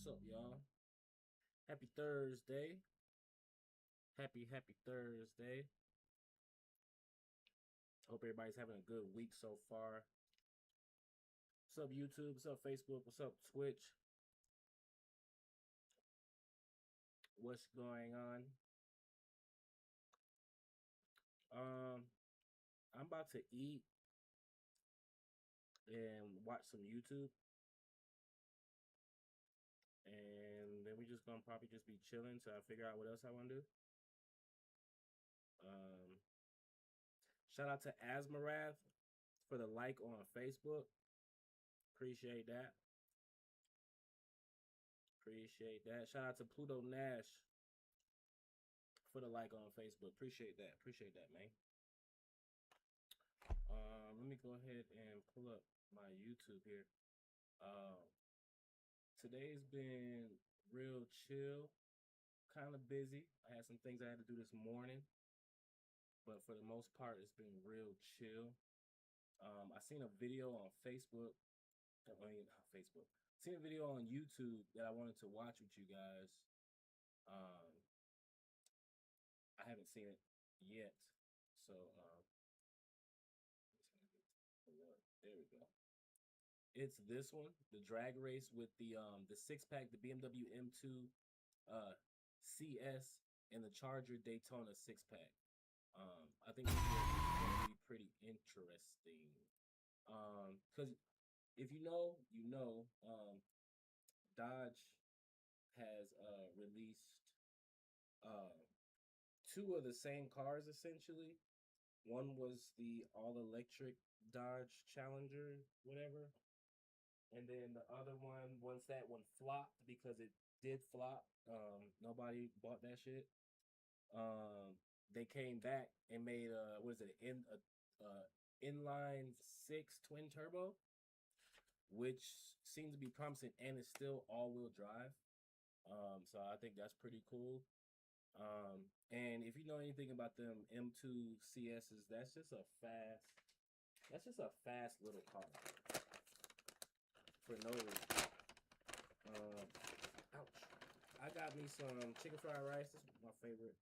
up, y'all? Happy Thursday. Happy Thursday. Hope everybody's having a good week so far. What's up, YouTube? What's up, Facebook? What's up, Twitch? What's going on? I'm about to eat and watch some YouTube. And then we just gonna probably just be chilling till I figure out what else I wanna do. Shout out to Asmarath for the like on Facebook. Appreciate that. Shout out to Pluto Nash for the like on Facebook. Appreciate that, man. Let me go ahead and pull up my YouTube here. Today's been real chill, kind of busy. I had some things I had to do this morning, but for the most part, it's been real chill. I seen a video on Facebook. Seen a video on YouTube that I wanted to watch with you guys. I haven't seen it yet, so there we go. It's this one, the drag race with the 6-pack, the BMW M2 CS and the Charger Daytona 6-pack. I think it's going to be pretty interesting. Because if you know, Dodge has released two of the same cars essentially. One was the all-electric Dodge Challenger, whatever. And then the other one, once that one flopped, because it did flop, nobody bought that shit. They came back and made inline 6 twin turbo, which seems to be promising, and it's still all-wheel drive. So I think that's pretty cool. And if you know anything about them M2 CSs, that's just a fast little car for no reason. Ouch. I got me some chicken fried rice. This is my favorite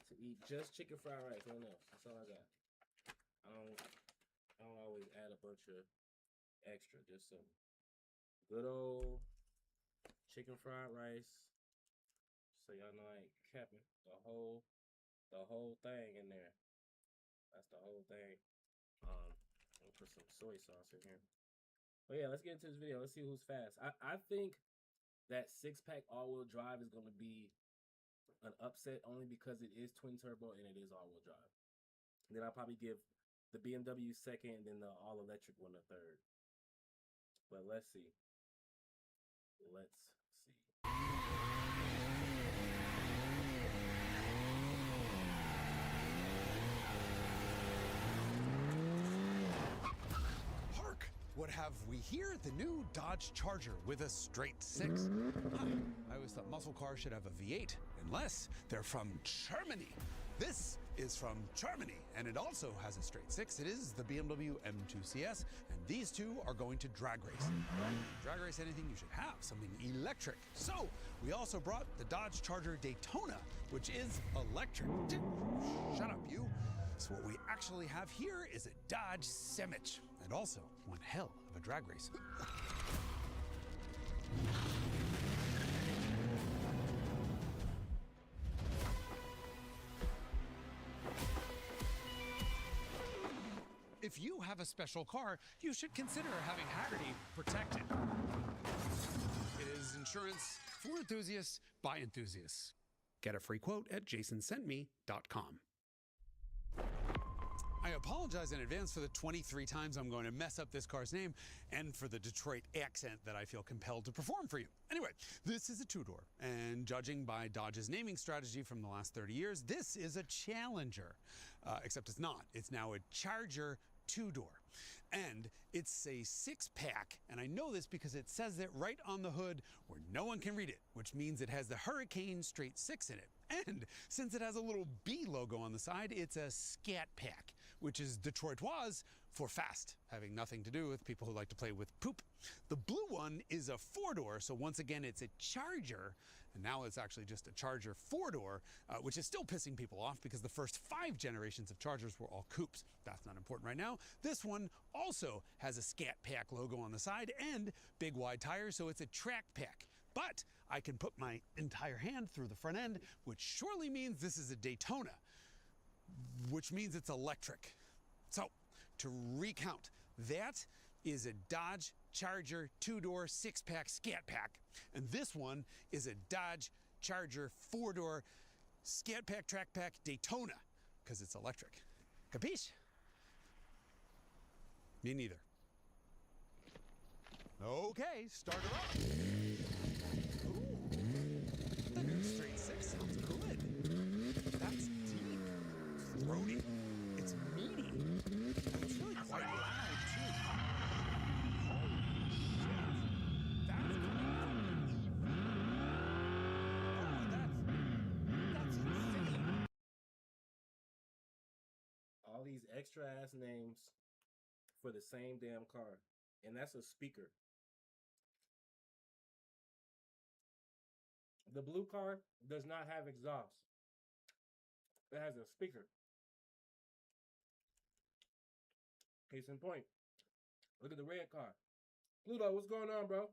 to eat. Just chicken fried rice, nothing else. That's all I got. I don't always add a bunch of extra. Just some good old chicken fried rice. So y'all know I ain't capping. The whole thing in there. That's the whole thing. I'll put some soy sauce in here. But yeah, let's get into this video. Let's see who's fast. I think that 6-pack all-wheel drive is going to be an upset only because it is twin turbo and it is all-wheel drive. And then I'll probably give the BMW second and then the all-electric one a third. But let's see. Hark! What have we here? The new Dodge Charger with a straight 6. I always thought muscle cars should have a V8, unless they're from Germany. This is from Germany, and it also has a straight 6. It is the BMW M2 CS, and these two are going to drag race. Drag race anything you should have, something electric. So, we also brought the Dodge Charger Daytona, which is electric. Shut up, you. So what we actually have here is a Dodge Semich, and also one hell of a drag race. If you have a special car, you should consider having Hagerty protect it. It is insurance for enthusiasts by enthusiasts. Get a free quote at jasonsentme.com. I apologize in advance for the 23 times I'm going to mess up this car's name and for the Detroit accent that I feel compelled to perform for you. Anyway, this is a two-door, and judging by Dodge's naming strategy from the last 30 years, this is a Challenger. Except it's not. It's now a Charger two-door. And it's a 6-pack, and I know this because it says it right on the hood where no one can read it, which means it has the Hurricane straight 6 in it. And since it has a little B logo on the side, it's a Scat Pack, which is Detroitoise for fast, having nothing to do with people who like to play with poop. The blue one is a four-door, so once again, it's a Charger, and now it's actually just a Charger four-door, which is still pissing people off because the first 5 generations of Chargers were all coupes. That's not important right now. This one also has a Scat Pack logo on the side and big wide tires, so it's a track pack. But I can put my entire hand through the front end, which surely means this is a Daytona, which means it's electric. So, to recount, that is a Dodge Charger 2-door 6-pack Scat Pack, and this one is a Dodge Charger 4-door Scat Pack Track Pack Daytona, because it's electric. Capiche? Me neither. Okay, start her up. The new straight 6 sounds good. That's deep, throaty, it's meaty, and it's really quite loud too. Holy shit, that's insane. All these extra ass names for the same damn car, and that's a speaker. The blue car does not have exhaust. It has a speaker. Case in point. Look at the red car. Pluto, what's going on, bro?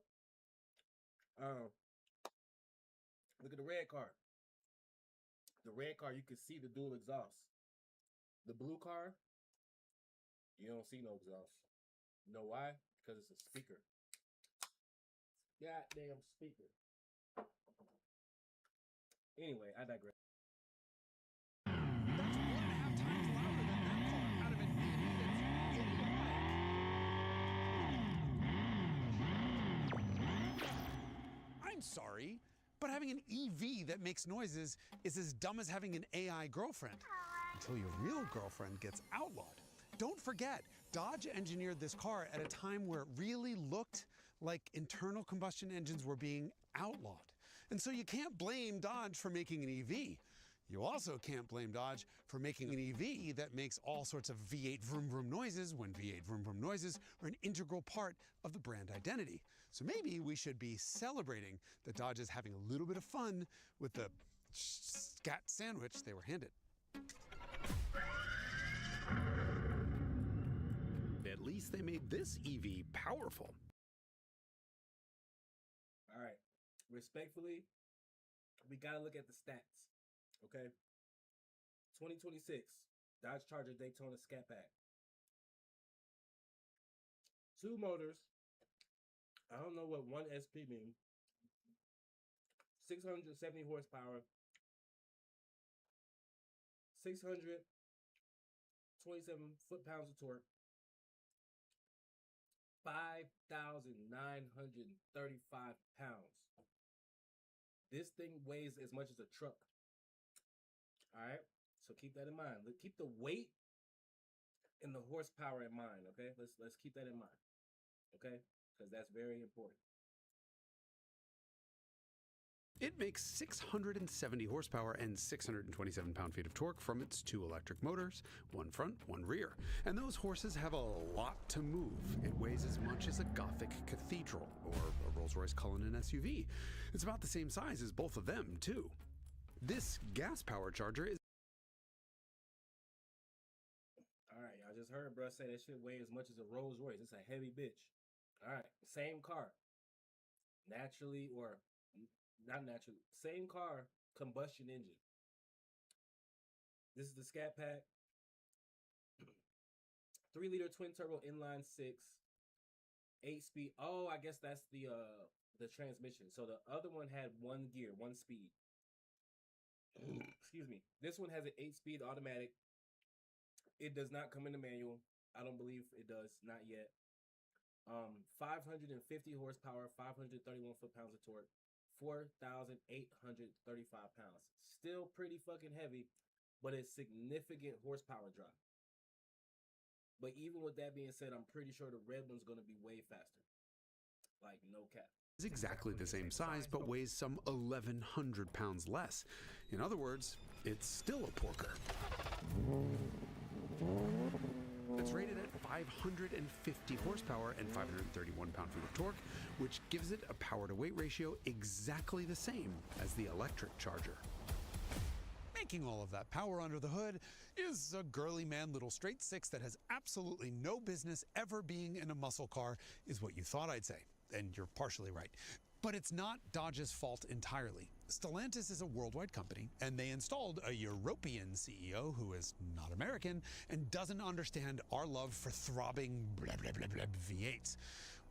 Look at the red car. The red car, you can see the dual exhaust. The blue car, you don't see no exhaust. You know why? Because it's a speaker. Goddamn speaker. Anyway, I digress. That's 1.5 times louder than that car out of an EV that's I'm sorry, but having an EV that makes noises is as dumb as having an AI girlfriend. Until your real girlfriend gets outlawed. Don't forget, Dodge engineered this car at a time where it really looked like internal combustion engines were being outlawed. And so you can't blame Dodge for making an EV. You also can't blame Dodge for making an EV that makes all sorts of V8 vroom vroom noises when V8 vroom vroom noises are an integral part of the brand identity. So maybe we should be celebrating that Dodge is having a little bit of fun with the scat sandwich they were handed. At least they made this EV powerful. All right. Respectfully, we got to look at the stats. Okay. 2026 Dodge Charger Daytona Scat Pack. 2 motors. I don't know what 1 SP means. 670 horsepower. 627 foot-pounds of torque. 5,935 pounds. This thing weighs as much as a truck. All right, so keep that in mind. Keep the weight and the horsepower in mind. Okay, let's keep that in mind. Okay, because that's very important. It makes 670 horsepower and 627 pound-feet of torque from its 2 electric motors, 1 front, 1 rear. And those horses have a lot to move. It weighs as much as a Gothic cathedral or a Rolls-Royce Cullinan SUV. It's about the same size as both of them, too. This gas-powered Charger is... All right, I just heard bruh say that shit weigh as much as a Rolls-Royce. It's a heavy bitch. All right, same car. Naturally or... not naturally. Same car, combustion engine. This is the Scat Pack. 3-liter twin-turbo inline 6. 8-speed. Oh, I guess that's the transmission. So the other one had 1 gear, 1 speed. Excuse me. This one has an 8-speed automatic. It does not come in the manual. I don't believe it does. Not yet. 550 horsepower, 531 foot-pounds of torque. 4,835 pounds. Still pretty fucking heavy, but it's significant horsepower drop. But even with that being said, I'm pretty sure the red one's going to be way faster. Like, no cap. It's exactly the same size, but weighs some 1,100 pounds less. In other words, it's still a porker. 550 horsepower and 531 pound-feet of torque, which gives it a power-to-weight ratio exactly the same as the electric Charger. Making all of that power under the hood is a girly man little straight six that has absolutely no business ever being in a muscle car, is what you thought I'd say. And you're partially right. But it's not Dodge's fault entirely. Stellantis is a worldwide company, and they installed a European CEO who is not American and doesn't understand our love for throbbing blah, blah, blah, blah, V8s.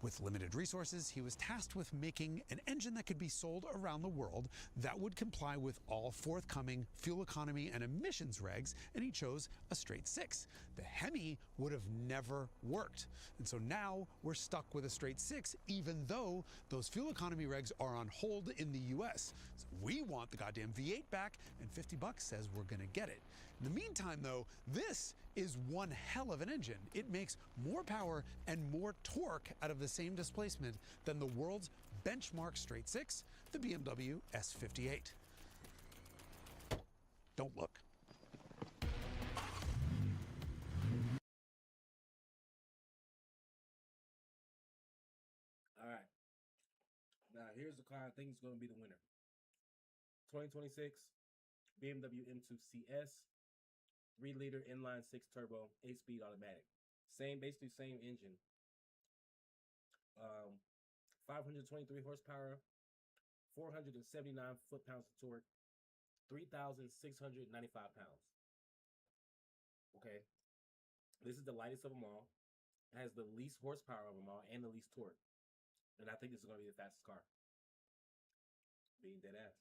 With limited resources, he was tasked with making an engine that could be sold around the world that would comply with all forthcoming fuel economy and emissions regs, and he chose a straight six. The Hemi would have never worked. And so now we're stuck with a straight six, even though those fuel economy regs are on hold in the US. So we want the goddamn V8 back, and $50 says we're gonna get it. In the meantime, though, this is one hell of an engine. It makes more power and more torque out of the same displacement than the world's benchmark straight six, the BMW S58. Don't look. All right. Now, here's the car I think is going to be the winner. 2026 BMW M2 CS. 3-liter inline 6 turbo, 8-speed automatic. Basically same engine. 523 horsepower, 479 foot-pounds of torque, 3,695 pounds. Okay. This is the lightest of them all. It has the least horsepower of them all and the least torque. And I think this is going to be the fastest car. Being dead ass.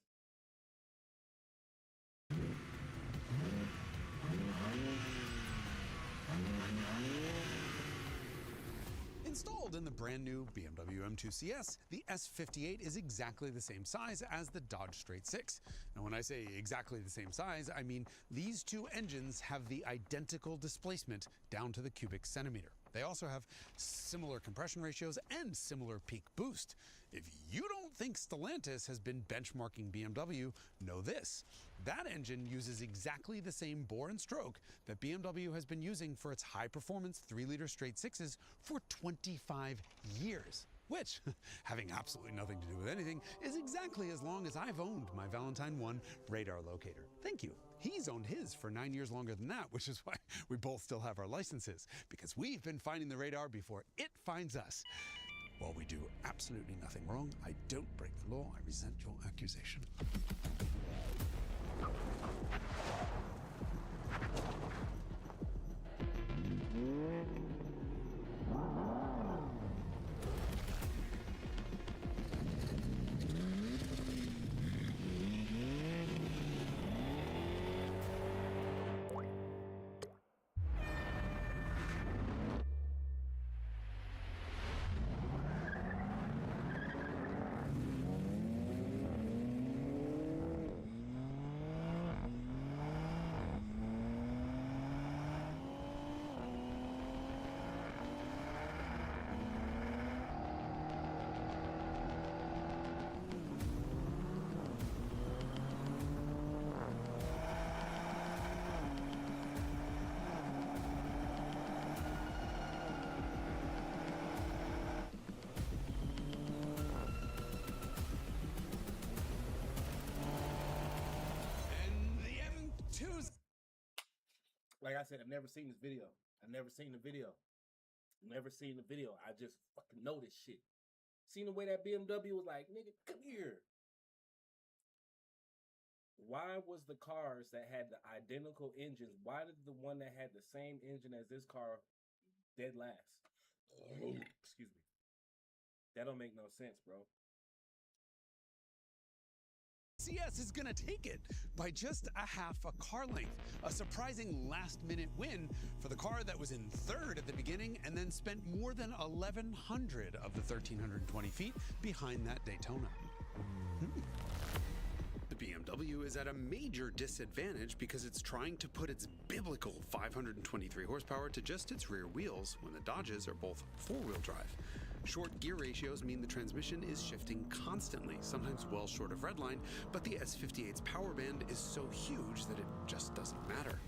Installed in the brand new BMW M2 CS, the S58 is exactly the same size as the Dodge Straight Six. Now, when I say exactly the same size, I mean these two engines have the identical displacement down to the cubic centimeter. They also have similar compression ratios and similar peak boost. If you don't think Stellantis has been benchmarking BMW, know this. That engine uses exactly the same bore and stroke that BMW has been using for its high-performance 3-liter straight sixes for 25 years. Which, having absolutely nothing to do with anything, is exactly as long as I've owned my Valentine 1 radar locator. Thank you. He's owned his for 9 years longer than that, which is why we both still have our licenses, because we've been finding the radar before it finds us. While we do absolutely nothing wrong, I don't break the law. I resent your accusation. Like I said, I've never seen this video. I've never seen the video. Never seen the video. I just fucking know this shit. Seen the way that BMW was like, nigga, come here. Why was the cars that had the identical engines, why did the one that had the same engine as this car dead last? Excuse me. That don't make no sense, bro. CS is gonna take it by just a half a car length. A surprising last-minute win for the car that was in third at the beginning and then spent more than 1,100 of the 1,320 feet behind that Daytona. The BMW is at a major disadvantage because it's trying to put its biblical 523 horsepower to just its rear wheels when the Dodges are both four-wheel drive. Short gear ratios mean the transmission is shifting constantly, sometimes well short of redline, but the S58's power band is so huge that it just doesn't matter.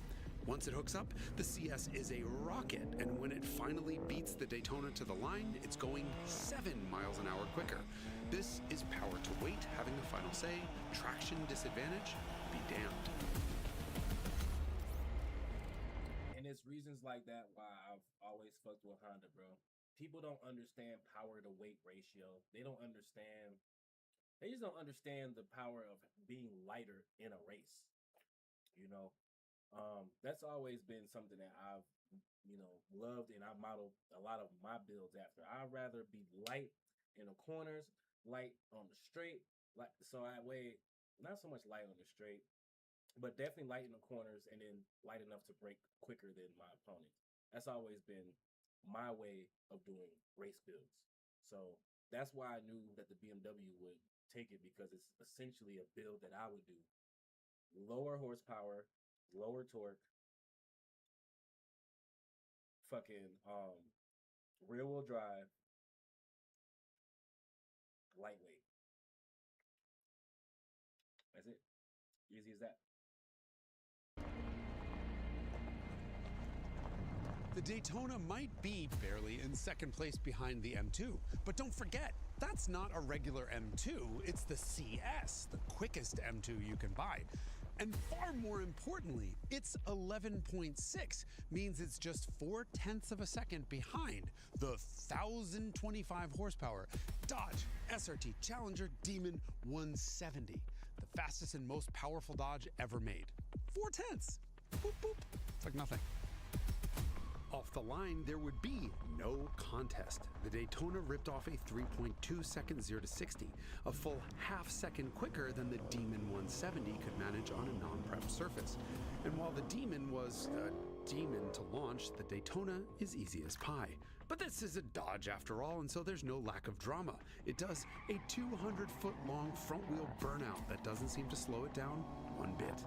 Once it hooks up, the CS is a rocket, and when it finally beats the Daytona to the line, it's going 7 miles an hour quicker. This is power to weight having the final say. Traction disadvantage? Be damned. And it's reasons like that why I've always fucked with Honda, bro. People don't understand power to weight ratio. They just don't understand the power of being lighter in a race. You know, that's always been something that I've, loved, and I modeled a lot of my builds after. I'd rather be light in the corners, light on the straight, like so that way, not so much light on the straight, but definitely light in the corners, and then light enough to break quicker than my opponent. That's always been my way of doing race builds. So that's why I knew that the BMW would take it, because it's essentially a build that I would do. Lower horsepower, lower torque, fucking rear wheel drive, lightweight. That's it. Easy as that. The Daytona might be barely in second place behind the M2, but don't forget, that's not a regular M2, it's the CS, the quickest M2 you can buy. And far more importantly, it's 11.6, means it's just 0.4 of a second behind the 1,025 horsepower Dodge SRT Challenger Demon 170, the fastest and most powerful Dodge ever made. 0.4. Boop, boop. It's like nothing. Off the line, there would be no contest. The Daytona ripped off a 3.2 second 0 to 60, a full half-second quicker than the Demon 170 could manage on a non-prep surface. And while the Demon was a demon to launch, the Daytona is easy as pie. But this is a Dodge after all, and so there's no lack of drama. It does a 200-foot-long front-wheel burnout that doesn't seem to slow it down one bit.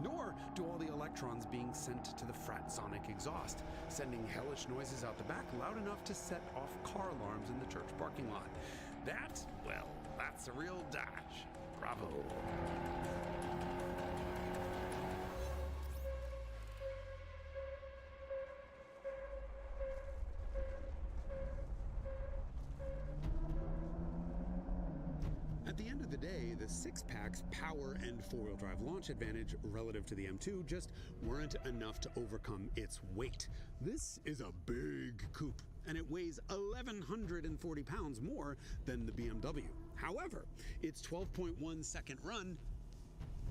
Nor do all the electrons being sent to the Fratsonic exhaust, sending hellish noises out the back loud enough to set off car alarms in the church parking lot. That, well, that's a real Dodge. Bravo. At the end of the day, the six-pack's power and four-wheel drive launch advantage relative to the M2 just weren't enough to overcome its weight. This is a big coupe, and it weighs 1,140 pounds more than the BMW. However, its 12.1 second run,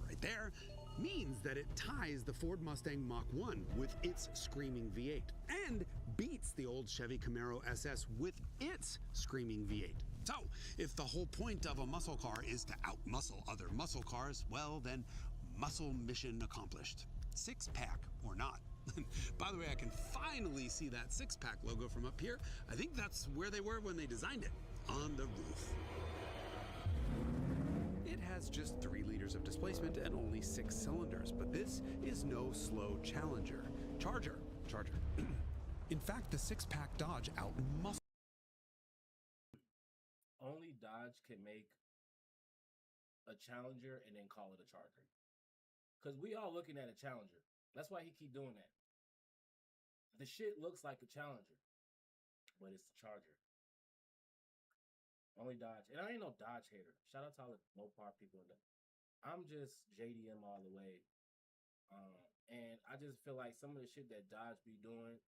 right there, means that it ties the Ford Mustang Mach-1 with its screaming V8 and beats the old Chevy Camaro SS with its screaming V8. So, if the whole point of a muscle car is to outmuscle other muscle cars, well then, muscle mission accomplished. Six-pack or not. By the way, I can finally see that six-pack logo from up here. I think that's where they were when they designed it, on the roof. It has just 3 liters of displacement and only 6 cylinders, but this is no slow Charger. In fact, the six-pack Dodge outmuscled. Only Dodge can make a Challenger and then call it a Charger. Because we all looking at a Challenger. That's why he keep doing that. The shit looks like a Challenger, but it's the Charger. Only Dodge. And I ain't no Dodge hater. Shout out to all the Mopar people in there. I'm just JDM all the way. And I just feel like some of the shit that Dodge be doing,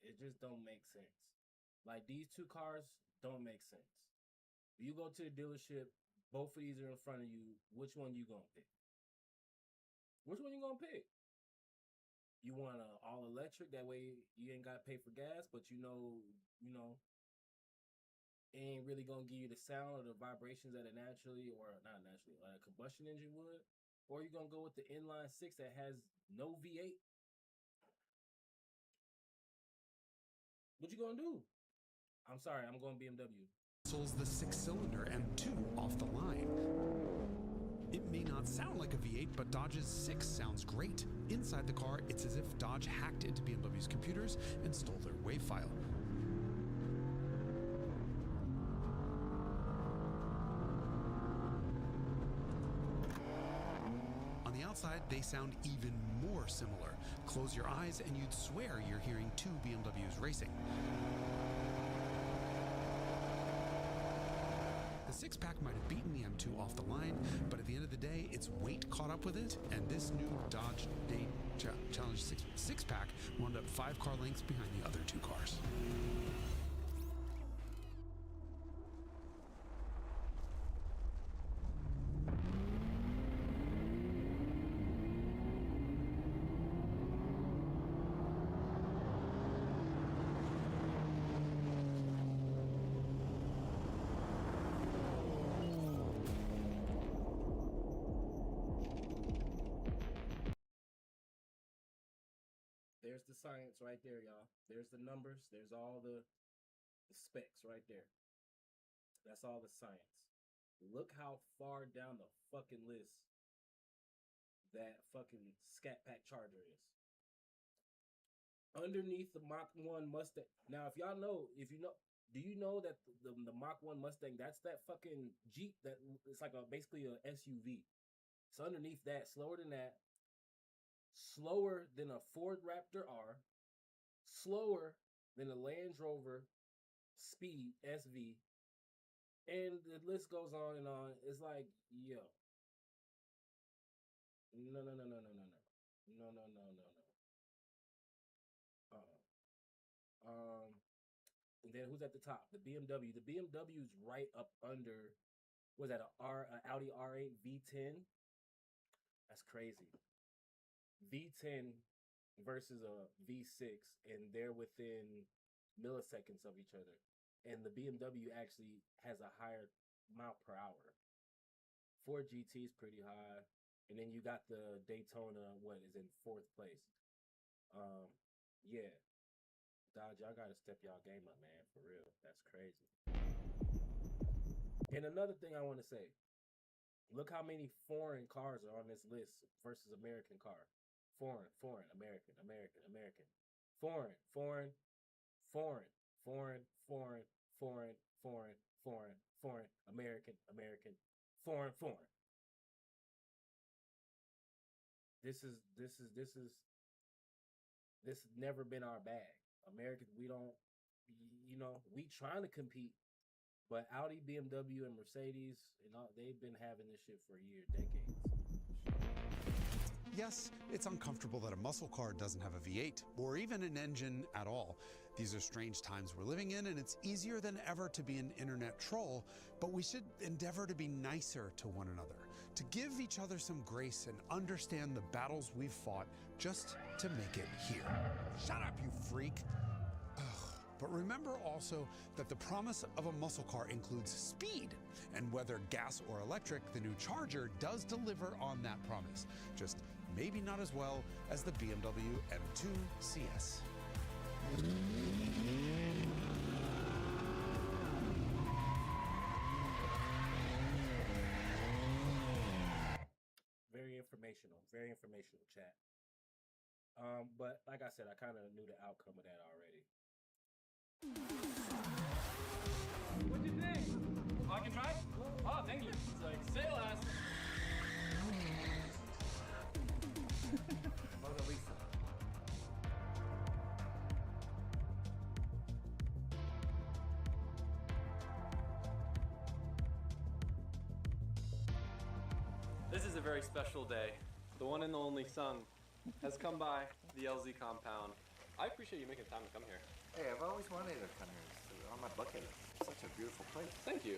it just don't make sense. Like, these two cars don't make sense. You go to the dealership, both of these are in front of you. Which one you gonna pick? Which one you gonna pick? You want an all electric, that way you ain't gotta pay for gas, but you know, it ain't really gonna give you the sound or the vibrations that a naturally, or not naturally, like a combustion engine would. Or you gonna go with the inline 6 that has no V8? What you gonna do? I'm sorry, I'm going BMW. The 6-cylinder M2 off the line. It may not sound like a V8, but Dodge's 6 sounds great. Inside the car, it's as if Dodge hacked into BMW's computers and stole their WAV file. outside, they sound even more similar. Close your eyes and you'd swear you're hearing two BMWs racing. The six-pack might have beaten the M2 off the line, but at the end of the day, its weight caught up with it, and this new Dodge Challenge six-pack wound up 5 car lengths behind the other 2 cars. There's the science right there, y'all. There's the numbers. There's all the specs right there. That's all the science. Look how far down the fucking list that fucking Scat Pack Charger is. Underneath the Mach 1 Mustang. Now, if y'all know, do you know that the Mach 1 Mustang, that's that fucking Jeep that it's like basically a SUV. It's underneath that, slower than that. Slower than a Ford Raptor R, slower than a Land Rover Speed SV, and the list goes on and on. It's like, yo, no. And then who's at the top? The BMW. The BMW is right up under. Was that an Audi R8 V10? That's crazy. V10 versus a V6, and they're within milliseconds of each other. And the BMW actually has a higher mile per hour. Ford GT is pretty high, and then you got the Daytona, what is in 4th place. Yeah, Dodge, y'all gotta step y'all game up, man, for real. That's crazy. And another thing I want to say, look how many foreign cars are on this list versus American car. Foreign, American, foreign, American, foreign. This has never been our bag. Americans, we don't, we trying to compete, but Audi, BMW, and Mercedes, they've been having this shit for years, decades. Yes, it's uncomfortable that a muscle car doesn't have a V8 or even an engine at all. These are strange times we're living in, and it's easier than ever to be an internet troll, but we should endeavor to be nicer to one another, to give each other some grace and understand the battles we've fought just to make it here. Shut up, you freak! Ugh. But remember also that the promise of a muscle car includes speed, and whether gas or electric, the new Charger does deliver on that promise. Just maybe not as well as the BMW M2 CS. Very informational chat. But like I said, I kind of knew the outcome of that already. What'd you think? Oh, I can try? Oh, thank you. It's like, say less. Mona Lisa. This is a very special day. The one and the only Sung has come by the LZ compound. I appreciate you making time to come here. Hey, I've always wanted to come here. It's on my bucket list. It's such a beautiful place. Thank you.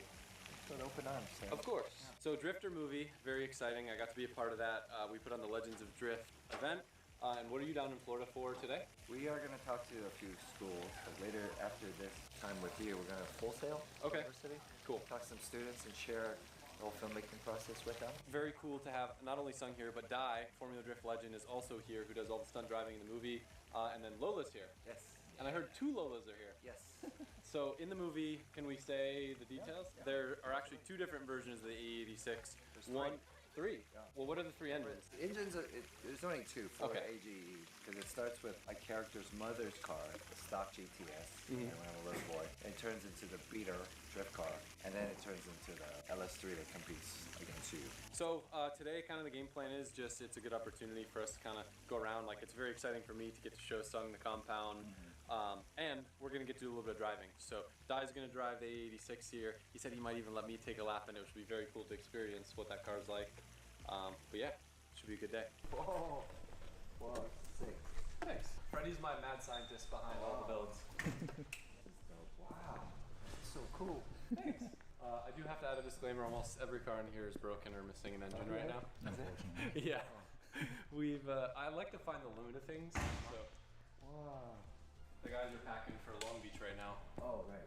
With open arms. So. Of course. So Drifter movie, very exciting. I got to be a part of that. We put on the Legends of Drift event. And what are you down in Florida for today? We are going to talk to a few schools, but later after this time with you, we're going to Full Sail University. Cool. Talk to some students and share the whole filmmaking process with them. Very cool to have not only Sung here, but Dai, Formula Drift legend, is also here, who does all the stunt driving in the movie. And then Lola's here. Yes. And I heard 2 Lolas are here. Yes. So in the movie, can we say the details? Yeah. There are actually 2 different versions of the E86. There's One, 3. Yeah. Well, what are the 3 engines? Engines, there's only 2 for Okay. AGE, because it starts with a character's mother's car, the stock GTS, when I'm a little boy, and it turns into the beater drift car, and then it turns into the LS3 that competes against you. So today, kind of the game plan is just it's a good opportunity for us to kind of go around. Like, it's very exciting for me to get to show Sung the compound, and we're gonna get to do a little bit of driving. So Dai's gonna drive the A86 here. He said he might even let me take a lap in it, which would be very cool to experience what that car's like. But yeah, should be a good day. Whoa, sick. Thanks. Freddie's my mad scientist behind all the builds. Wow, that's so cool. Thanks. I do have to add a disclaimer. Almost every car in here is broken or missing an engine right now. Unfortunately. Yeah. I like to find the limit of things. So Wow. the guys are packing for Long Beach right now. Oh, right.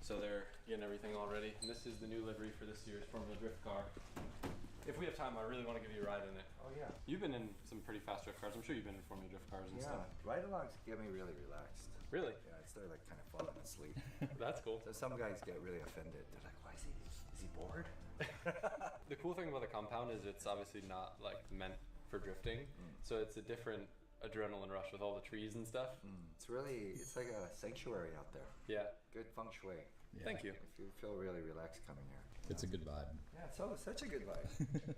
So they're getting everything all ready. And this is the new livery for this year's Formula Drift car. If we have time, I really want to give you a ride in it. Oh, yeah. You've been in some pretty fast drift cars. I'm sure you've been in Formula Drift cars and Yeah, stuff. ride-alongs get me really relaxed. Really? Yeah, I started like kind of falling asleep. That's cool. So some guys get really offended. They're like, "Why is he bored?" The cool thing about the compound is it's obviously not like meant for drifting. So it's a different adrenaline rush with all the trees and stuff. It's like a sanctuary out there. Yeah. Good feng shui. Yeah. Thank you. If you feel really relaxed coming here. It's a good vibe. Yeah, it's such a good vibe.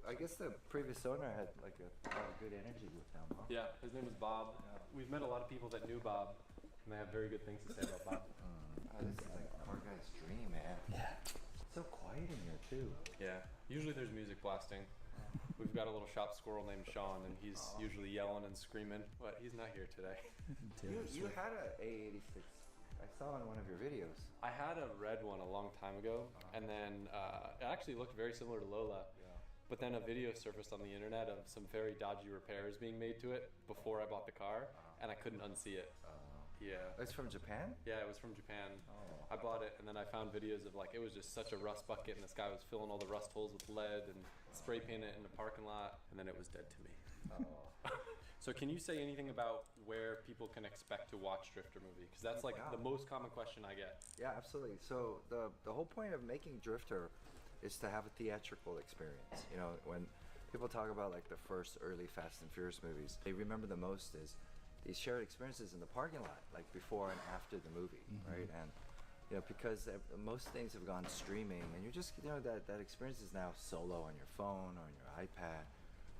I guess the previous owner had like a lot of good energy with them, huh? Yeah, his name is Bob. We've met a lot of people that knew Bob, and they have very good things to say about Bob. Oh, this is like car guy's dream, man. Yeah. So quiet in here too. Yeah, usually there's music blasting. We've got a little shop squirrel named Sean, and he's usually yelling and screaming, but he's not here today. You had a A86. I saw in one of your videos. I had a red one a long time ago, and then it actually looked very similar to Lola. But then a video surfaced on the internet of some very dodgy repairs being made to it before I bought the car, and I couldn't unsee it. Yeah. It's from Japan? Yeah, it was from Japan. I bought it, and then I found videos of like it was just such a rust bucket, and this guy was filling all the rust holes with lead and spray painting it in the parking lot, and then it was dead to me. So can you say anything about where people can expect to watch Drifter movie? Because that's like the most common question I get. Yeah, absolutely. So the whole point of making Drifter is to have a theatrical experience. You know, when people talk about like the first early Fast and Furious movies, they remember the most is these shared experiences in the parking lot, like before and after the movie, right? And you know, because most things have gone streaming, and you're just, you know, that experience is now solo on your phone or on your iPad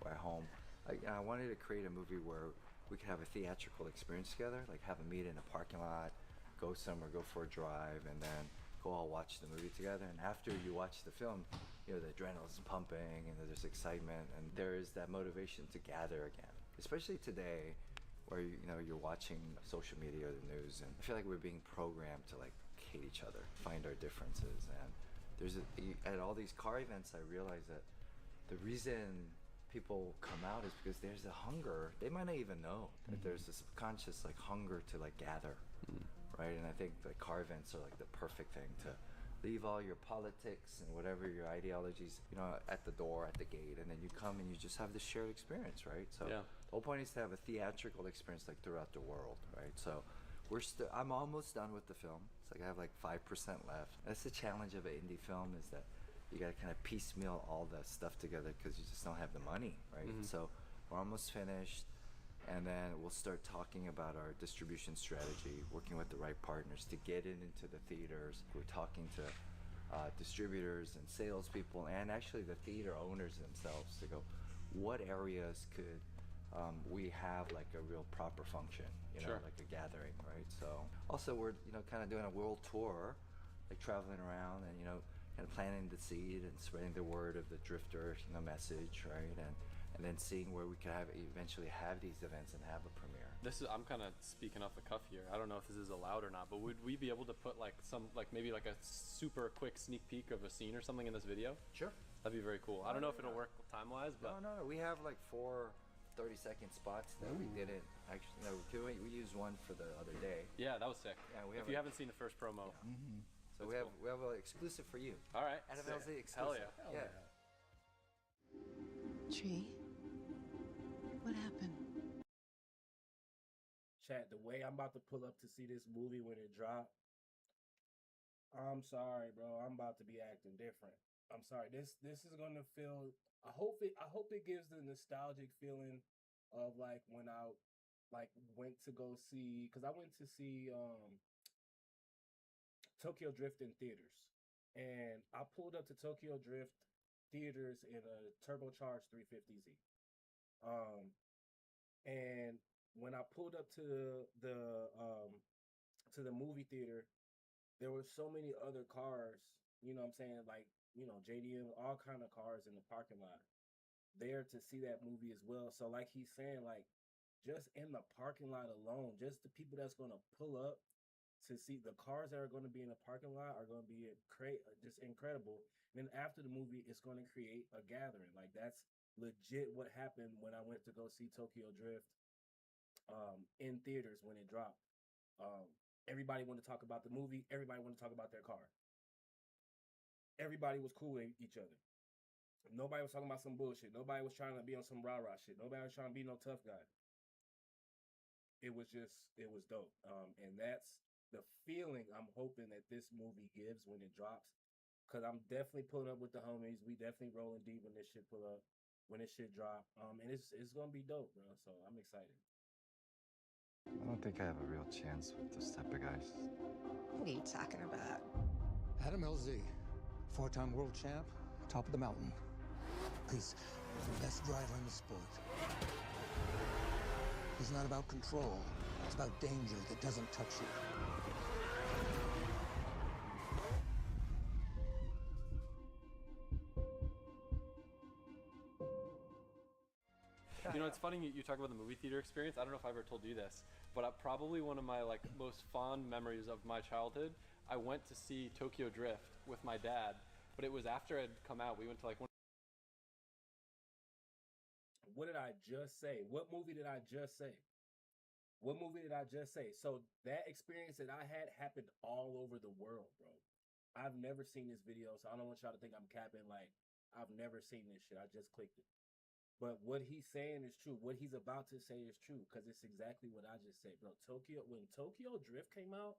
or at home. I wanted to create a movie where we could have a theatrical experience together, like have a meet in a parking lot, go somewhere, go for a drive, and then go all watch the movie together. And after you watch the film, you know, the adrenaline's pumping and there's excitement, and there is that motivation to gather again, especially today where you know you're watching social media or the news, and I feel like we're being programmed to like hate each other, find our differences. And at all these car events, I realized that the reason people come out is because there's a hunger. They might not even know that there's a subconscious like hunger to like gather, right? And I think the car events are like the perfect thing to leave all your politics and whatever your ideologies, you know, at the door, at the gate, and then you come and you just have this shared experience, right? So Yeah. the whole point is to have a theatrical experience like throughout the world, right? So I'm almost done with the film. It's like I have like 5% left. That's the challenge of an indie film, is that you gotta kind of piecemeal all that stuff together because you just don't have the money, right? So we're almost finished, and then we'll start talking about our distribution strategy, working with the right partners to get it into the theaters. We're talking to distributors and salespeople, and actually the theater owners themselves to go, what areas could we have like a real proper function, you know, Sure. like a gathering, right? So also we're, you know, kind of doing a world tour, like traveling around and, you know, kind of planting the seed and spreading the word of the Drifter, you know, message, right? And then seeing where we could eventually have these events and have a premiere. I'm kind of speaking off the cuff here. I don't know if this is allowed or not, but would we be able to put like maybe like a super quick sneak peek of a scene or something in this video? Sure. That'd be very cool. I don't know if it'll work time-wise, but No. We have like 4 30-second spots that we didn't actually. No, we used one for the other day. yeah, that was sick. Yeah, we if have you a- haven't seen the first promo, So That's we have an exclusive for you. all right. NFLZ sick. exclusive. Hell yeah. Tree, what happened? Chat, the way I'm about to pull up to see this movie when it drop, I'm sorry, bro. I'm about to be acting different. I'm sorry. This is gonna feel. I hope it gives the nostalgic feeling of like when I like went to go see because I went to see Tokyo Drift in theaters, and I pulled up to Tokyo Drift theaters in a turbocharged 350Z. Um, and when I pulled up to the movie theater, there were so many other cars. You know what I'm saying? Like JDM, all kind of cars in the parking lot there to see that movie as well. So like he's saying, like just in the parking lot alone, just the people that's gonna pull up to see the cars that are going to be in the parking lot are going to be just incredible. And then after the movie, it's going to create a gathering. Like that's legit what happened when I went to go see Tokyo Drift in theaters when it dropped. Everybody wanted to talk about the movie. Everybody wanted to talk about their car. Everybody was cool with each other. Nobody was talking about some bullshit. Nobody was trying to be on some rah-rah shit. Nobody was trying to be no tough guy. It was dope. And that's the feeling I'm hoping that this movie gives when it drops. Cause I'm definitely pulling up with the homies. We definitely rolling deep when this shit pull up, when this shit drop. And it's gonna be dope, bro. So I'm excited. I don't think I have a real chance with those type of guys. What are you talking about? Adam LZ, 4-time world champ, top of the mountain. He's the best driver in the sport. He's not about control. It's about danger that doesn't touch you. You know, it's funny you talk about the movie theater experience. I don't know if I ever told you this, but probably one of my like most fond memories of my childhood. I went to see Tokyo Drift with my dad, but it was after I'd come out. We went to like one. What did I just say? What movie did I just say? What movie did I just say? So that experience that I had happened all over the world, bro. I've never seen this video, so I don't want y'all to think I'm capping. Like I've never seen this shit. I just clicked it. But what he's saying is true. What he's about to say is true because it's exactly what I just said, bro. When Tokyo Drift came out,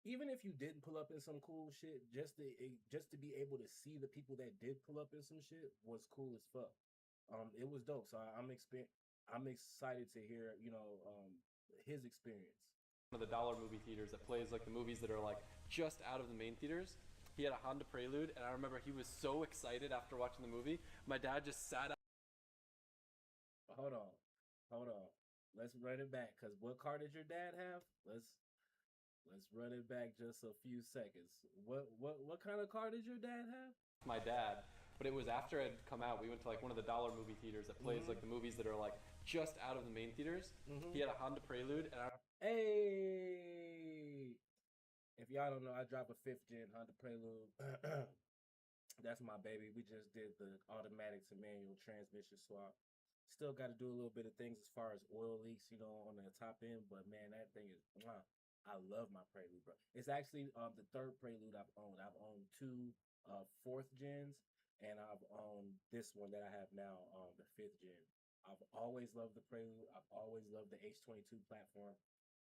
even if you didn't pull up in some cool shit, just to be able to see the people that did pull up in some shit was cool as fuck. It was dope. So I'm excited to hear his experience. One of the dollar movie theaters that plays like the movies that are like just out of the main theaters. He had a Honda Prelude, and I remember he was so excited after watching the movie. My dad just sat out. Hold on. Let's run it back. Cause what car did your dad have? Let's run it back just a few seconds. What kind of car did your dad have? My dad, but it was after I'd come out. We went to like one of the dollar movie theaters that plays like the movies that are like just out of the main theaters. He had a Honda Prelude, and Hey, if y'all don't know, I drive a 5th gen Honda Prelude. That's my baby. We just did the automatic to manual transmission swap. Still got to do a little bit of things as far as oil leaks, on the top end. But man, that thing is, I love my Prelude, bro. It's actually the 3rd Prelude I've owned. I've owned 2 4th gens, and I've owned this one that I have now, the 5th gen. I've always loved the Prelude. I've always loved the H22 platform.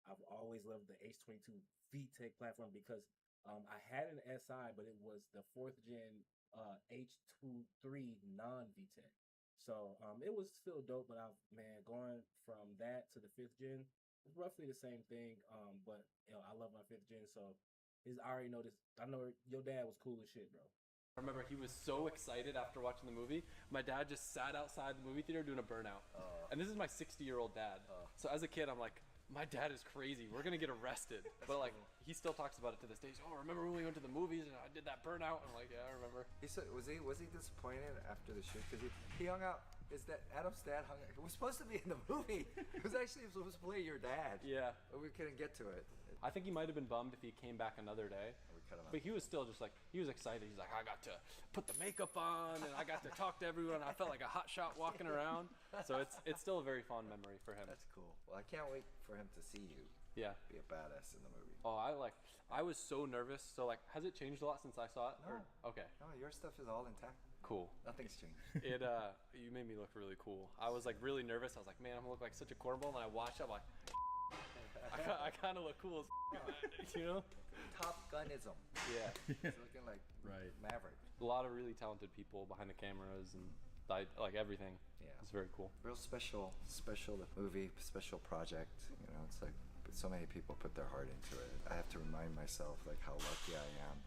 I've always loved the H22 VTEC platform because I had an SI, but it was the 4th gen H23 non-VTEC. So it was still dope, but going from that to the 5th gen, it's roughly the same thing. But I love my 5th gen, so I already know this. I know your dad was cool as shit, bro. I remember he was so excited after watching the movie. My dad just sat outside the movie theater doing a burnout. And this is my 60-year-old dad. So as a kid, I'm like, my dad is crazy. We're gonna get arrested. But like, he still talks about it to this day. He's, remember when we went to the movies and I did that burnout? I'm like, yeah, I remember. Was he disappointed after the shoot? Because he hung out. Is that Adam's dad hung out? It was supposed to be in the movie. It was actually supposed to play your dad. Yeah. But we couldn't get to it. I think he might have been bummed if he came back another day. But he was still just like, he was excited. He's like, I got to put the makeup on and I got to talk to everyone. I felt like a hot shot walking around. So it's still a very fond memory for him. That's cool. Well, I can't wait for him to see you. Yeah. Be a badass in the movie. Oh, I was so nervous. So like, has it changed a lot since I saw it? No. Okay. No, your stuff is all intact. Cool. Nothing's changed. You made me look really cool. I was like really nervous. I was like, man, I'm gonna look like such a cornball. And I watched it, I'm like, I kind of look cool as you know? Top Gunism. Yeah. It's looking like Right. Maverick. A lot of really talented people behind the cameras and like everything. Yeah. It's very cool. Real special movie, special project. You know, it's like so many people put their heart into it. I have to remind myself like how lucky I am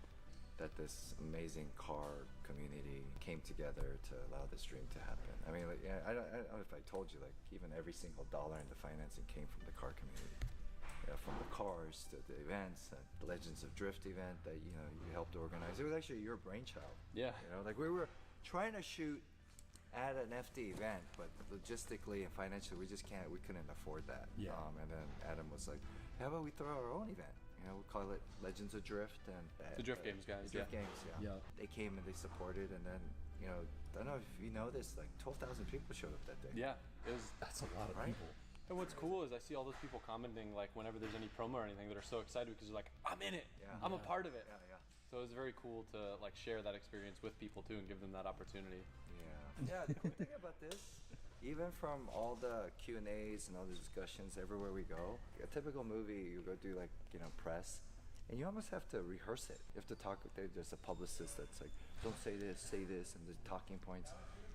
that this amazing car community came together to allow this dream to happen. I mean, like, yeah, I don't know if I told you, like even every single dollar in the financing came from the car community. Yeah, from the cars to the events and the Legends of Drift event that you helped organize. It was actually your brainchild. Yeah. You know, like we were trying to shoot at an FD event, but logistically and financially, we couldn't afford that. Yeah. And then Adam was like, "How about we throw our own event? You know, we call it Legends of Drift and The Drift Games guys, The Drift yeah. Games, yeah. Yeah. They came and they supported, and then I don't know if you know this, like 12,000 people showed up that day. Yeah. It was. That's a lot of Right? people. And what's cool is I see all those people commenting like whenever there's any promo or anything that are so excited because they're like, I'm in it. Yeah. I'm a part of it. Yeah, yeah. So it was very cool to like share that experience with people too and give them that opportunity. Yeah. The cool thing about this, even from all the Q&As and all the discussions everywhere we go, a typical movie, you go do like, press, and you almost have to rehearse it. You have to talk with, there's a publicist that's like, don't say this, and the talking points.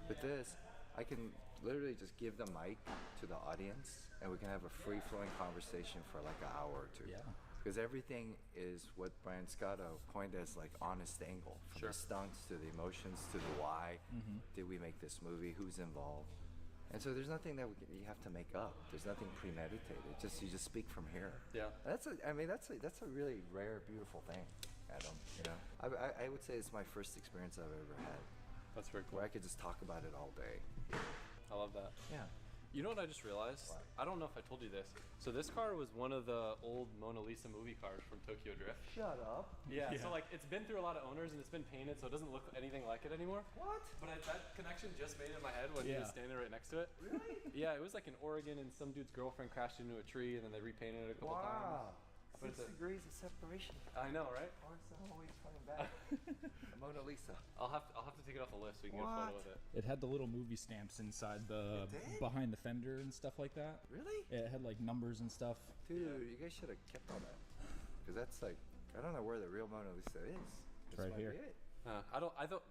With this, I can literally just give the mic to the audience and we can have a free-flowing conversation for like an hour or two. Yeah. Because everything is what Brian Scotto coined as like honest angle. From Sure. the stunts to the emotions to the why did we make this movie, who's involved. And so there's nothing that you have to make up. There's nothing premeditated. You just speak from here. Yeah. That's a really rare, beautiful thing, Adam. I would say it's my first experience I've ever had That's very cool. where I could just talk about it all day. I love that. Yeah. You know what I just realized? What? I don't know if I told you this. So this car was one of the old Mona Lisa movie cars from Tokyo Drift. Shut up. Yeah, Yeah. so like it's been through a lot of owners and it's been painted so it doesn't look anything like it anymore. What? But that connection just made in my head when he was Yeah. standing right next to it. Really? Yeah, it was like in Oregon and some dude's girlfriend crashed into a tree and then they repainted it a couple times. Wow. But 6 it's a- degrees of separation. I know, right? Oh, it's always coming back. The Mona Lisa. I'll have to take it off the list so we can get a photo What? with it. It had the little movie stamps inside the It did? behind the fender and stuff like that. Really? It had like numbers and stuff. Dude, you guys should have kept all that. Because that's like, I don't know where the real Mona Lisa is. This right might here. be it. I thought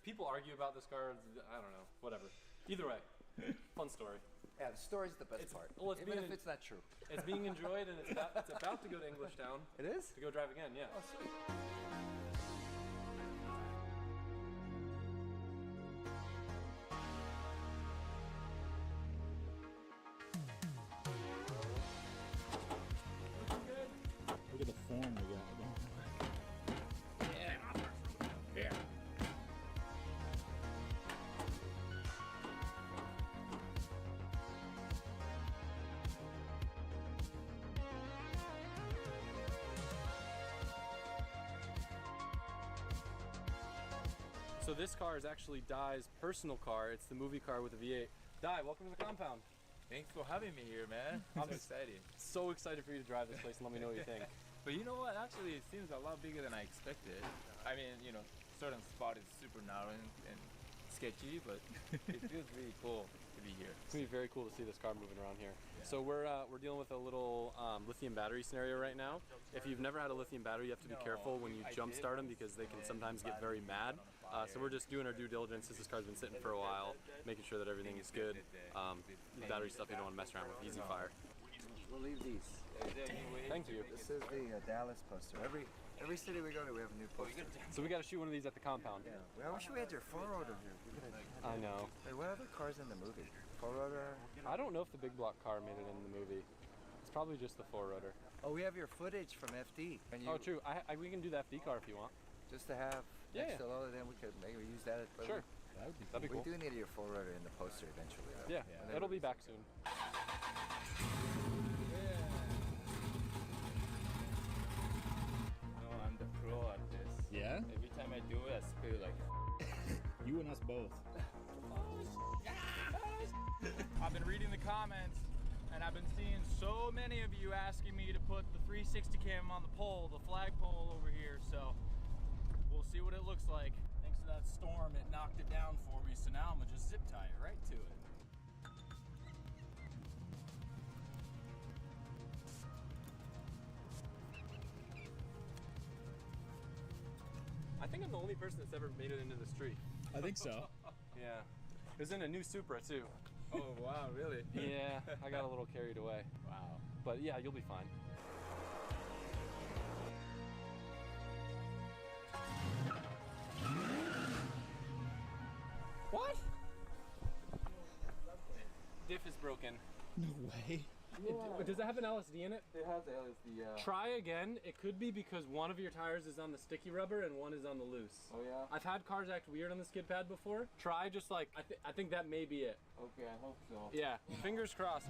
people argue about this car. I don't know. Whatever. Either way, fun story. Yeah, the story's the best It's- part. well, it's Even being- if it's not true. It's being enjoyed and it's about to go to English Town It is? to go drive again. Yeah. Oh, sweet. Look at the form we got. Yeah. So this car is actually Dai's personal car. It's the movie car with a V8. Dai, welcome to the compound. Thanks for having me here, man. I'm excited. So excited for you to drive this place and let me know what you think. But you know what? Actually, it seems a lot bigger than I expected. I mean, certain spot is super narrow and sketchy, but it feels really cool to be here. It's gonna be very cool to see this car moving around here. So we're dealing with a little lithium battery scenario right now. If you've never had a lithium battery, you have to be careful when you jump start them because they can sometimes get very mad. So we're just doing our due diligence since this car's been sitting for a while, making sure that everything is good. The battery stuff you don't want to mess around with, easy fire. We'll leave these. Thank you. This is the Dallas poster. Every city we go to, we have a new poster. So we got to shoot one of these at the compound. Yeah. Well, I wish we had your 4-rotor here. I know. Wait, what other cars in the movie? 4-rotor? I don't know if the big block car made it in the movie. It's probably just the 4-rotor. Oh, we have your footage from FD. And you, Oh, true. We can do the FD car if you want. Just to have Yeah, next to Lola, then we could maybe use that. Sure. That would be That'd be We cool. do need your 4-rotor in the poster eventually, though. Yeah, And then it'll be we'll- back soon. No, I'm the pro at this. Yeah? Every time I do it, I spill like. You and us both. I've been reading the comments and I've been seeing so many of you asking me to put the 360 cam on the pole, the flagpole over here, so we'll see what it looks like. Thanks to that storm, it knocked it down for me, so now I'm gonna just zip tie it right to it. think I'm the only person that's ever made it into the street. I think so. Yeah. It was in a new Supra too. Oh wow, really? Yeah, I got a little carried away. Wow. But yeah, you'll be fine. What? Diff is broken. No way. Does it have an LSD in it? It has LSD, yeah. Try again. It could be because one of your tires is on the sticky rubber and one is on the loose. Oh yeah? I've had cars act weird on the skid pad before. Try just like, I think that may be it. Okay, I hope so. Yeah, fingers crossed.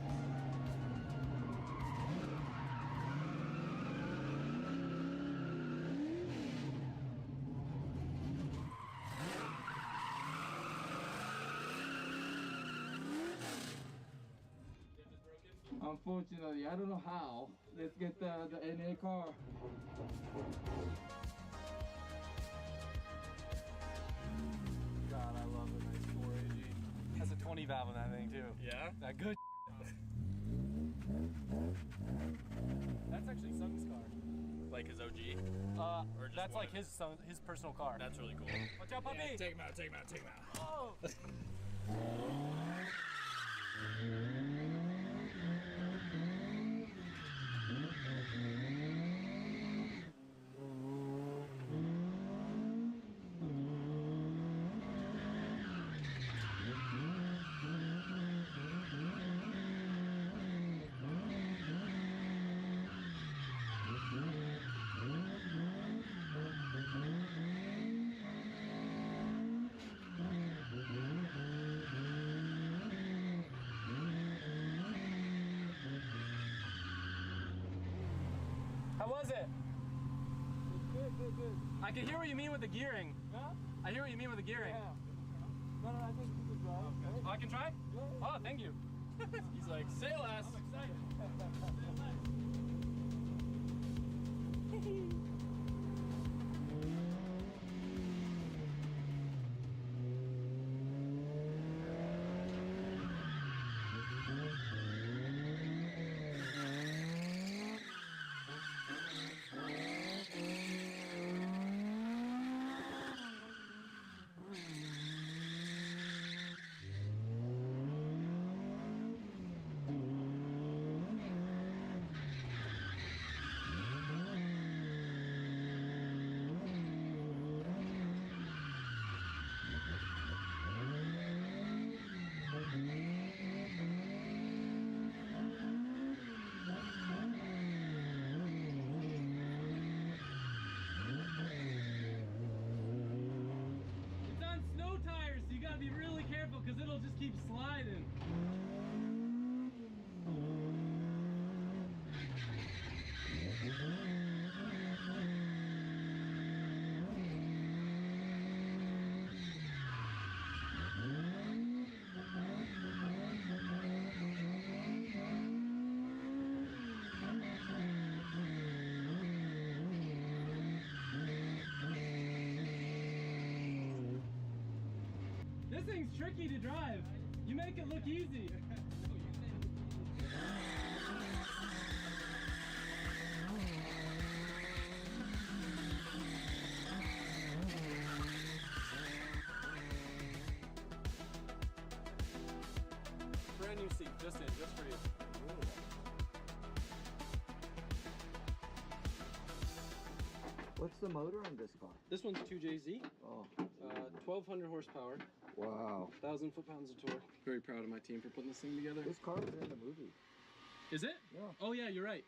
Unfortunately, I don't know how. Let's get the NA car. God, I love a nice 4AG. Has a 20 valve in that thing too. Yeah? That good. That's actually Sung's car. Like his OG? Or that's like his personal car. That's really cool. Watch out, puppy! Yeah, take him out, take him out, take him out. Oh! How was it? Good. I can hear what you mean with the gearing. Yeah? I hear what you mean with the gearing. No, I think you can drive. Okay. Oh, I can try? Yeah. Oh, thank you. He's like, say less. I'm excited. It's on snow tires, so you gotta be really careful because it'll just keep sliding. This thing's tricky to drive. You make it look easy. Brand new seat, just for you. What's the motor on this car? This one's 2JZ, Oh, 1200 horsepower, wow. 1,000 foot-pounds of torque. Very proud of my team for putting this thing together. This car was in the movie. Is it? Yeah. Oh yeah, you're right.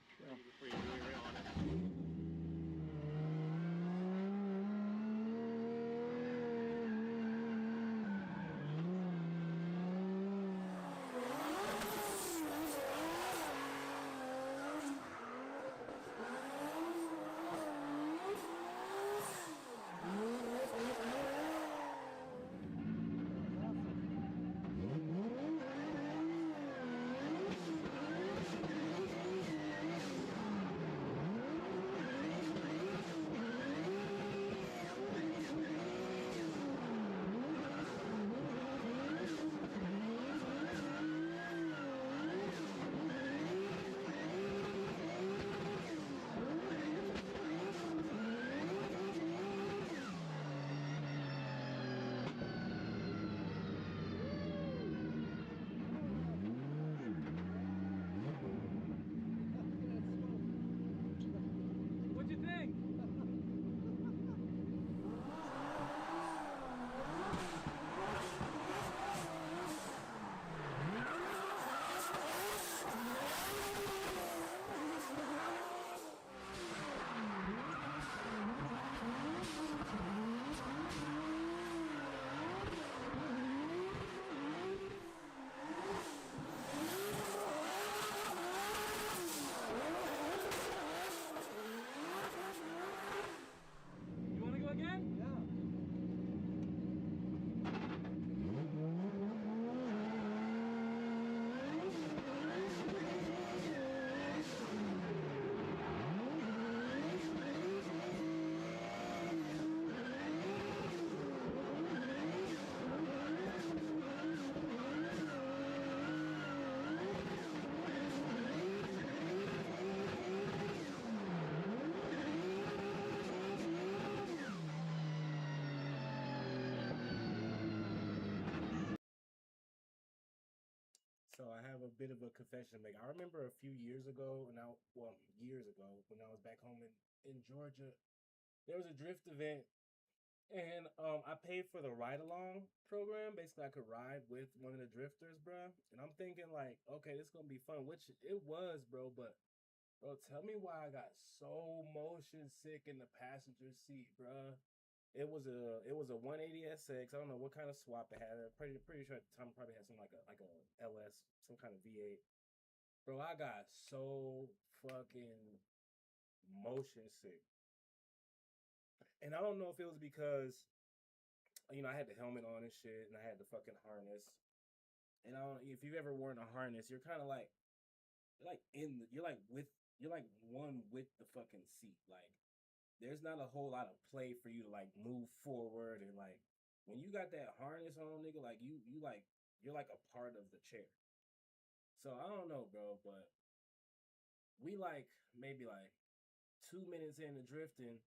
So I have a bit of a confession to make. I remember a few years ago, when I was back home in Georgia, there was a drift event, and I paid for the ride along program. Basically, I could ride with one of the drifters, bro. And I'm thinking like, okay, this is gonna be fun, which it was, bro. But bro, tell me why I got so motion sick in the passenger seat, bro. It was a 180 SX. I don't know what kind of swap it had. Pretty sure at the time it probably had some like a LS, some kind of V8. Bro, I got so fucking motion sick. And I don't know if it was because, you know, I had the helmet on and shit, and I had the fucking harness. And I don't, if you've ever worn a harness, you're kind of like, you're like one with the fucking seat. Like, there's not a whole lot of play for you to like move forward, and like when you got that harness on, nigga, like you're like a part of the chair. So I don't know, bro, but we like maybe like 2 minutes into drifting,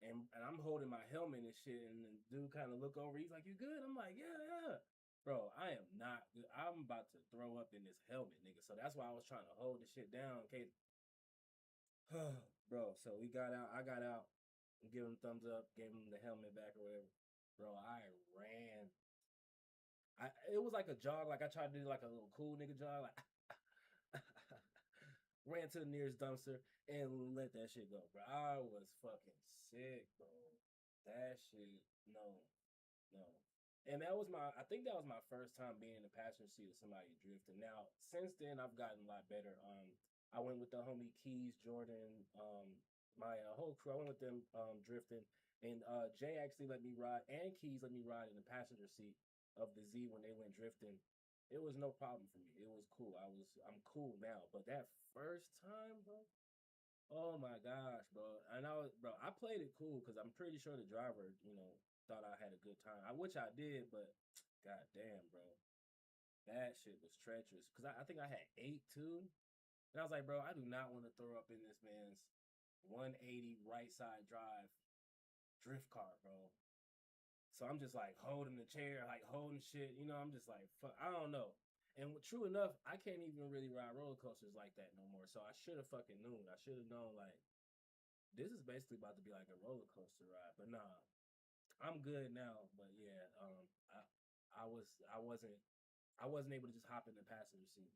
and I'm holding my helmet and shit, and the dude kind of look over. He's like, "You good?" I'm like, "Yeah." Bro, I am not good. I'm about to throw up in this helmet, nigga. So that's why I was trying to hold the shit down, okay? Bro, so we got out. I got out. Give him thumbs up. Gave him the helmet back or whatever. Bro, I ran. It was like a jog. Like I tried to do like a little cool nigga jog. Like ran to the nearest dumpster and let that shit go, bro. I was fucking sick, bro. That shit, no. And I think that was my first time being in the passenger seat of somebody drifting. Now, since then, I've gotten a lot better. I went with the homie Keys, Jordan, my whole crew. I went with them drifting, and Jay actually let me ride, and Keys let me ride in the passenger seat of the Z when they went drifting. It was no problem for me. It was cool. I'm cool now. But that first time, bro, oh my gosh, bro. And I played it cool because I'm pretty sure the driver, you know, thought I had a good time. Which I did, but god damn, bro. That shit was treacherous. Because I think I had 8 too. And I was like, bro, I do not want to throw up in this man's 180 right side drive drift car, bro. So I'm just like holding the chair, like holding shit. You know, I'm just like, fuck, I don't know. And true enough, I can't even really ride roller coasters like that no more. So I should have fucking known. I should have known, like, this is basically about to be like a roller coaster ride. But nah, I'm good now. But yeah, I wasn't able to just hop in the passenger seat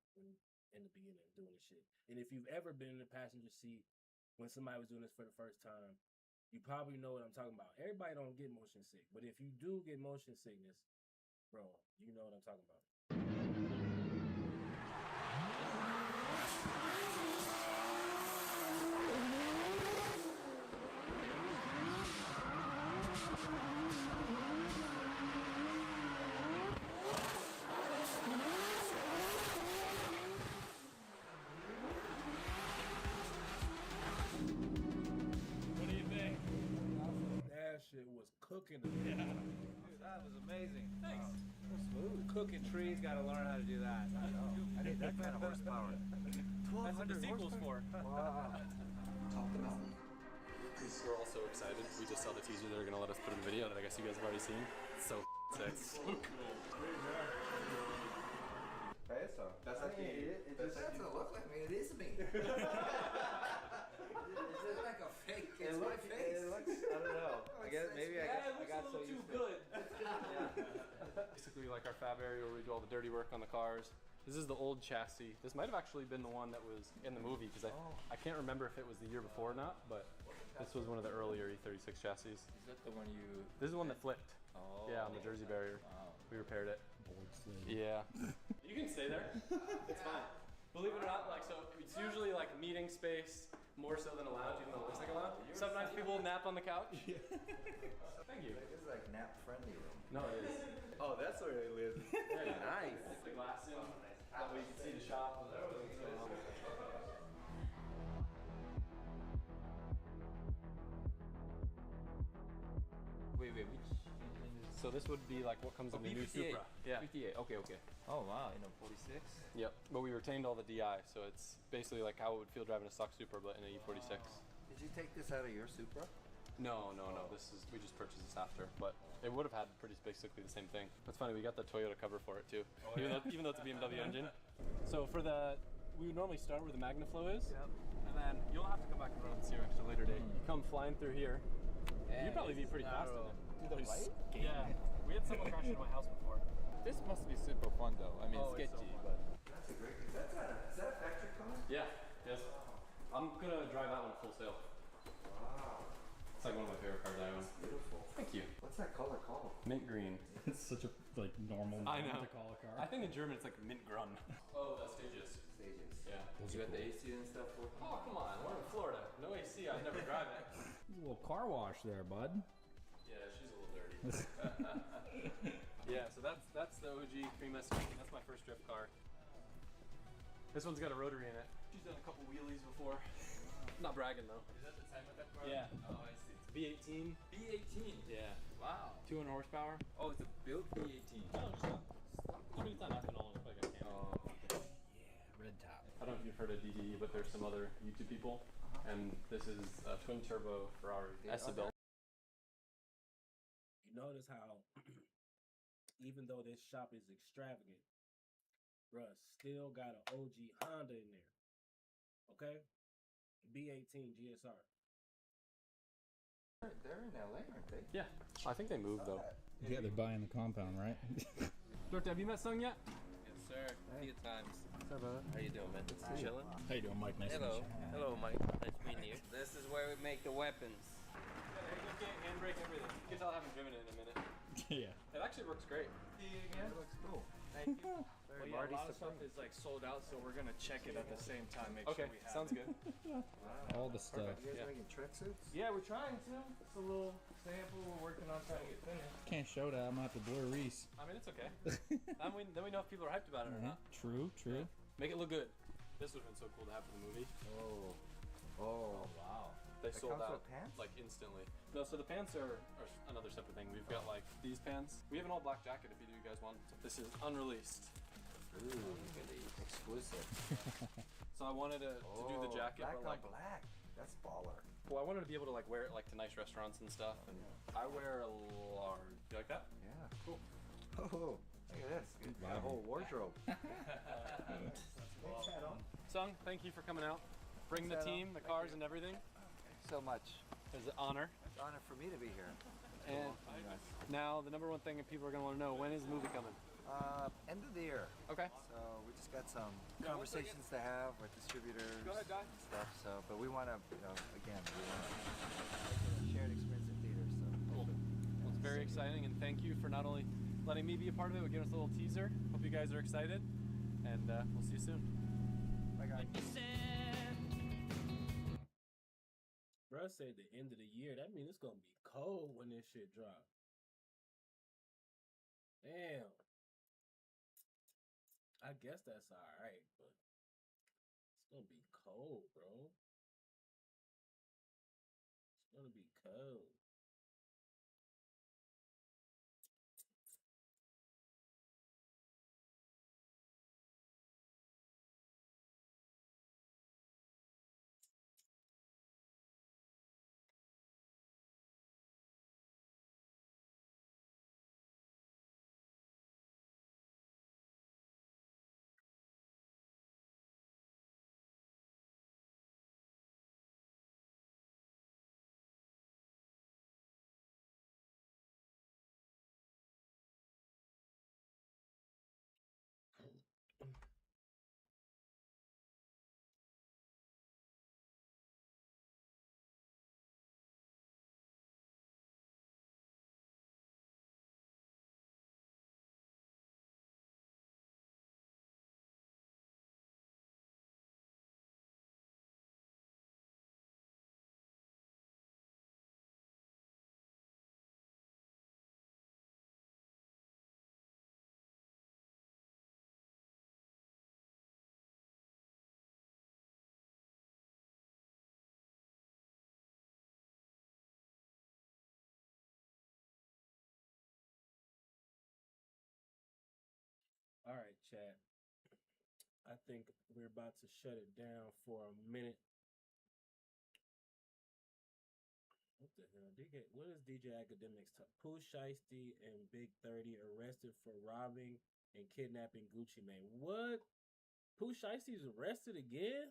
in the beginning doing this shit. And if you've ever been in the passenger seat when somebody was doing this for the first time, you probably know what I'm talking about. Everybody don't get motion sick, but if you do get motion sickness, bro, you know what I'm talking about. Cooking. Yeah. Dude, that was amazing. Thanks. Smooth. Cooking trees, gotta learn how to do that. I know. I need that kind of horsepower. That's what the sequel's for. Wow. Top the mountain. We're all so excited. We just saw the teaser they're gonna let us put in the video that I guess you guys have already seen. It's so sick. So cool. Hey, so that's like it doesn't look like me. It is me. It's like a fake. It's my face. It looks, I don't know. I guess maybe I got so used to it. Basically, like our fab area where we do all the dirty work on the cars. This is the old chassis. This might have actually been the one that was in the movie because I can't remember if it was the year before or not, but this was one of the earlier E36 chassis. Is that the one you... This is the one that flipped. Oh. Yeah, on the Jersey barrier. Wow. We repaired it. Board slave. Yeah. You can stay there. It's fine. Believe it or not, like, so it's usually like a meeting space more so than a lounge, even though it looks like a lounge. Sometimes people nap on the couch. Thank you. This is like nap friendly room. No, it is. Oh, that's where it lives. Very nice. It's the glass in. That way you can see the shop. Wait, which? So this would be like what comes in the new Supra. Yeah. 58, okay. Oh wow, 46? Yep. But we retained all the DI, so it's basically like how it would feel driving a stock Supra, but in an E46. Did you take this out of your Supra? No. We just purchased this after, but it would have had basically the same thing. That's funny. We got the Toyota cover for it too, even though it's a BMW engine. So we would normally start where the MagnaFlow is, and then you'll have to come back and run on the CRX at a later date. You come flying through here. You'd probably be pretty fast in it. To the right? Yeah, we had someone crash into my house before. This must be super fun though. I mean, It's so sketchy, fun. but That's a great. Is that a factory car? Yeah, yes. I'm gonna drive that one full sail. Wow. It's like one of my favorite cars I own. Beautiful. Thank you. What's that color called? Mint green. It's such a normal I name know. to call a car. I think in German it's like mint grun. Oh, that's Stages. Stages. Yeah. You got the AC and stuff for? Oh, come on. We're in Florida. No AC. I'd never drive it. There's a little car wash there, bud. Yeah, she's a little dirty. Yeah, so that's the OG Prima Street. That's my first drift car. This one's got a rotary in it. She's done a couple wheelies before. Not bragging though. is that the time with that car? Yeah. Oh, I see. V18. B18. Yeah. Wow. 200 horsepower. Oh, it's a built B18. No, just I mean, it's not ethanol. It's like a can. Oh, okay. Yeah, red top. I don't know if you've heard of DDE, but there's some other YouTube people, and this is a twin turbo Ferrari Esabel. You notice how, even though this shop is extravagant, bruh, still got an OG Honda in there. Okay? B18 GSR. They're in LA, aren't they? Yeah, I think they moved though. Yeah, they're buying the compound, right? Dorothy, have you met Sung yet? Yes, sir. A few times. What's up, brother? How you doing, man? Chilling? How you doing, Mike? Nice to Hello. meet you. Hello, Mike. Nice meeting you. This is where we make the weapons. Handbrake, everything. You can tell I haven't driven it in a minute. Yeah. It actually works great. It looks cool. Thank you. Very Well, yeah, a Marty lot of Supreme. stuff is like sold out, so we're gonna check it at the same time. Make Okay, sure we have sounds it. good. All the stuff. You guys Yeah. making tracksuits? Yeah, we're trying to. It's a little sample. We're working on trying to get finished. Can't show that. I'm gonna have to blur Reese. I mean, it's okay. then we know if people are hyped about it or not. True. Make it look good. This would have been so cool to have for the movie. Oh. Wow. They That sold comes out with pants? like instantly. No, so the pants are another separate thing. We've got like these pants. We have an all black jacket if either of you guys want. This is unreleased. Ooh, exclusive. So I wanted to do the jacket, black but like, on black. That's baller. well, I wanted to be able to like wear it like to nice restaurants and stuff. And I wear a large. You like that? Yeah. Cool. Oh, look at this. Got a whole wardrobe. Sung, thank you for coming out. Bring the Thanks, team, the cars, and everything. So much. It's an honor. It's an honor for me to be here. And now the number one thing that people are going to want to know: when is the movie coming? End of the year. Okay. So we just got some conversations to have with distributors Go ahead, Di. and stuff. So, but we want to, again, we want to make a shared experience in theaters. So Cool. Well, it's very exciting, and thank you for not only letting me be a part of it, but giving us a little teaser. Hope you guys are excited, and we'll see you soon. bye guys. Bruh said the end of the year. That means it's gonna be cold when this shit drop. Damn. I guess that's alright, but it's gonna be cold, bro. It's gonna be cold. All right, chat. I think we're about to shut it down for a minute. What the hell? What is DJ Academics? Pooh Shiesty and Big 30 arrested for robbing and kidnapping Gucci Mane. What? Pooh Shiesty's arrested again?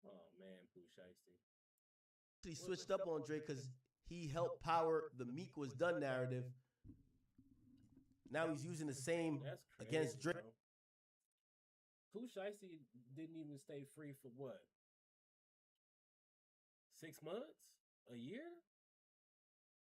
Oh man, Pooh Shiesty. He switched up on Drake because he helped power the Meek Was Done narrative. Now he's using the same That's crazy, against Drake. bro. Pooh Shiesty didn't even stay free for what? 6 months? A year?